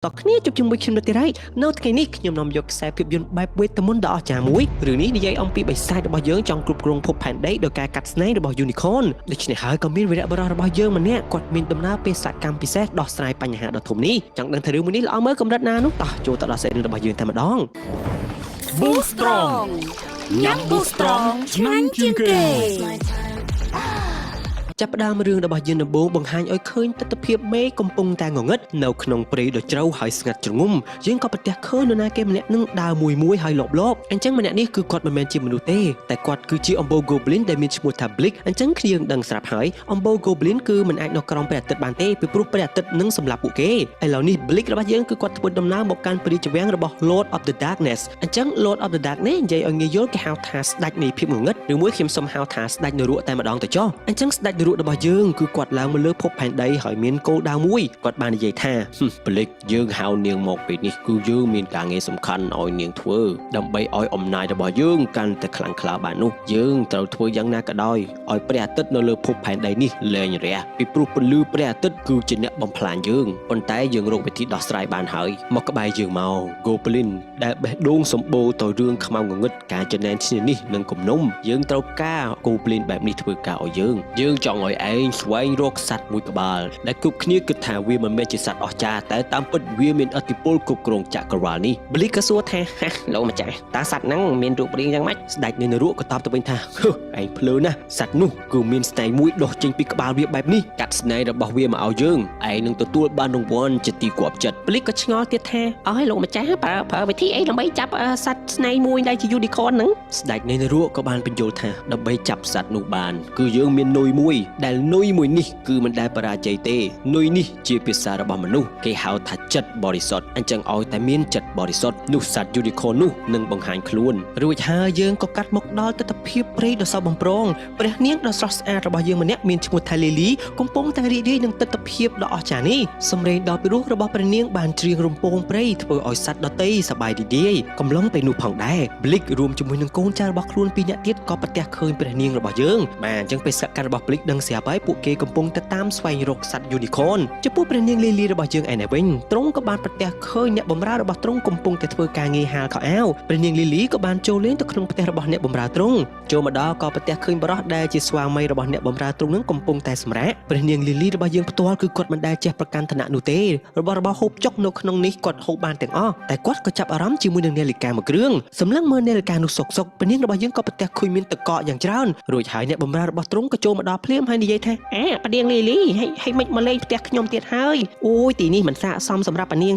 តគ្នាជួបជាមួយខ្ញុំនៅទីរ៉ៃនៅថ្ងៃនេះខ្ញុំនាំយកខ្សែភាពយន្តបែបវេទមន្តដ៏អស្ចារ្យមួយរឿងនេះនិយាយអំពីបិសាចរបស់យើងចង់គ្រប់គ្រងភពផែនដីដោយការកាត់ស្នែងរបស់ Unicorn ដូច្នេះហើយក៏មានវីរៈបុរសរបស់យើងម្នាក់គាត់មានដំណើរពេលសកម្មពិសេសដោះស្រាយបញ្ហាដ៏ធំនេះចង់ដឹងថារឿងមួយនេះល្អមើលកម្រិតណានោះតោះចូលទៅដល់សាច់រឿងរបស់យើងតែម្ដង Boost Strong ញ៉ាំ Boost Strong ឆ្ងាញ់ជាងគេ ចាប់ផ្ដើមរឿងរបស់យើងដំបូងបង្ហាញឲ្យឃើញទស្សនភាពមេកំពុងតែងងឹតនៅក្នុងព្រៃដ៏ជ្រៅហើយស្ងាត់ជ្រងំយើងក៏ប្រទះឃើញនរណាគេម្នាក់នឹងដើរមួយហើយលបអញ្ចឹងម្នាក់នេះគឺគាត់មិនមែនជាមនុស្សទេតែគាត់គឺជាអំបូរ Goblin ដែលមានឈ្មោះថា Blick អញ្ចឹងគ្នាយើងដឹងស្រាប់ហើយអំបូរ Goblin គឺមិនអាចនៅក្រោមព្រះអាទិត្យបានទេពីព្រោះព្រះអាទិត្យនឹងសម្លាប់ពួកគេឥឡូវនេះ Blick របស់យើងគឺគាត់ធ្វើដំណើរមកកាន់ព្រះរាជវាំងរបស់ Lord of the Darkness អញ្ចឹង Lord of the Darkness និយាយឲ្យងាយយល់គេហៅថាស្ដេចនៃភាពងងឹតឬមួយខ្ញុំសូមហៅថាស្ដេចនរកតែម្ដងទៅចុះអញ្ចឹងស្ដេចនរករបស់យើងគឺគាត់ឡើងមកលើភពផែនដីហើយមានគោលដៅមួយគាត់បាននិយាយថាប្លេកយើងហៅនាងមកពេលនេះគឺយើងមានការងារសំខាន់ឲ្យនាងធ្វើដើម្បីឲ្យអំណាចរបស់យើងកាន់តែខ្លាំងក្លាបាននោះយើងត្រូវធ្វើយ៉ាងណាក៏ដោយឲ្យព្រះអាទិត្យនៅលើភពផែនដីនេះលែងរះពីព្រោះពន្លឺព្រះអាទិត្យគឺជាអ្នកបំផ្លាញយើងប៉ុន្តែយើងរកវិធីដោះស្រាយបានហើយមកក្បែរយើងមក Goblin ដែលបេះដូងសម្បូរទៅរឿងខ្មៅងងឹតការចំណែនឈ្នានេះនឹងគំនុំយើងត្រូវការ Goblin បែបនេះធ្វើការឲ្យយើងចង់ឲ្យឯងស្វែងរកសត្វមួយក្បាលដែលគ្រប់គ្នាគិតថាវាមិនមែនជាសត្វអស្ចារ្យតែតាមពិតវាមានឥទ្ធិពលគ្រប់គ្រងចក្រវាឡនេះ Blick ក៏សួរថាលោកម្ចាស់តើសត្វហ្នឹងមានរូបរាងយ៉ាងម៉េចស្ដេចនៃនរកក៏តបទៅវិញថាឯងភ្លើណាសត្វនោះគឺមានស្នែងមួយដុះចេញពីក្បាលវាបែបនេះកាត់ស្នែងរបស់វាមកឲ្យយើងឯងនឹងទទួលបានរង្វាន់ជាទីគាប់ចិត្ត Blick ក៏ឆ្ងល់ទៀតថាអើយលោកម្ចាស់ប្រើវិធីអីដើម្បីចាប់សត្វស្នែងមួយដែលជា Unicorn ហ្នឹងស្ដេចនៃនរកក៏បានបញ្យល់ថាដើម្បីចាប់សត្វនោះបានគឺយើងមាននុយមួយដែលនុយមួយនេះគឺមិនដែលបរាជ័យទេនុយនេះជាភាសារបស់មនុស្សគេហៅថាចិត្តបរិសុទ្ធអញ្ចឹងឲ្យតែមានចិត្តបរិសុទ្ធនោះសត្វ Unicorn នោះនឹងបង្ហាញខ្លួនរួចហើយយើងក៏កាត់មកដល់ទស្សនភាពព្រៃដ៏សោកបំព្រងព្រះនាងដ៏ស្រស់ស្អាតរបស់យើងម្នាក់មានឈ្មោះថា Lily កំពុងតែរីករាយនឹងទស្សនភាពដ៏អស្ចារ្យនេះសម្លេងដ៏ពិរោះរបស់ព្រះនាងបានច្រៀងរំពងព្រៃធ្វើឲ្យសត្វដទៃសប្បាយរីករាយកំឡុងពេលនោះផងដែរ Blick រួមជាមួយនឹងកូនចៅរបស់ខ្លួនពីរនាក់ទៀតក៏ប្រទះឃើញព្រះនាងរបស់យើងបាទអញ្ចឹងពេលសកម្មរបស់ Blick ដឹងស្រាប់ហើយពួកគេកំពុងតែតាមស្វែងរកសត្វ Unicorn ចំពោះព្រះនាង Lily របស់យើងឯណែវិញទ្រង់ក៏បានប្រទះឃើញអ្នកបម្រើរបស់ទ្រង់កំពុងតែធ្វើការងារហាលខោអាវព្រះនាង Lily ក៏បានចូលលេងទៅក្នុងផ្ទះរបស់អ្នកបម្រើទ្រង់ចូលមកដល់ក៏ប្រទះឃើញបរិសដែលជាស្វាមីរបស់អ្នកបម្រើទ្រង់នឹងកំពុងតែសម្រាកព្រះនាង Lily របស់យើងផ្ទាល់គឺគាត់មិនដែលចេះប្រកាន់ឋានៈនោះទេរបស់ហូបចុកនៅក្នុងនេះគាត់ហូបបានទាំងអស់តែគាត់ក៏ចាប់អារម្មណ៍ជាមួយនឹងនាឡិកាមួយគ្រឿងសម្លឹងមើលនាឡិកានោះសុកព្រះនាងរបស់យើងក៏ប្រទះឃើញមានទឹកកកយ៉ាងច្រើនរួចហើយអ្នកបម្រើរបស់ទ្រង់ក៏ចូលមកដល់ភ្លាមហើយនិយាយថាព្រះនាង Lily ហិចមិនមកលេងផ្ទះខ្ញុំទៀតហើយអូយទីនេះមិនស័ក្តិសមសម្រាប់ព្រះនាង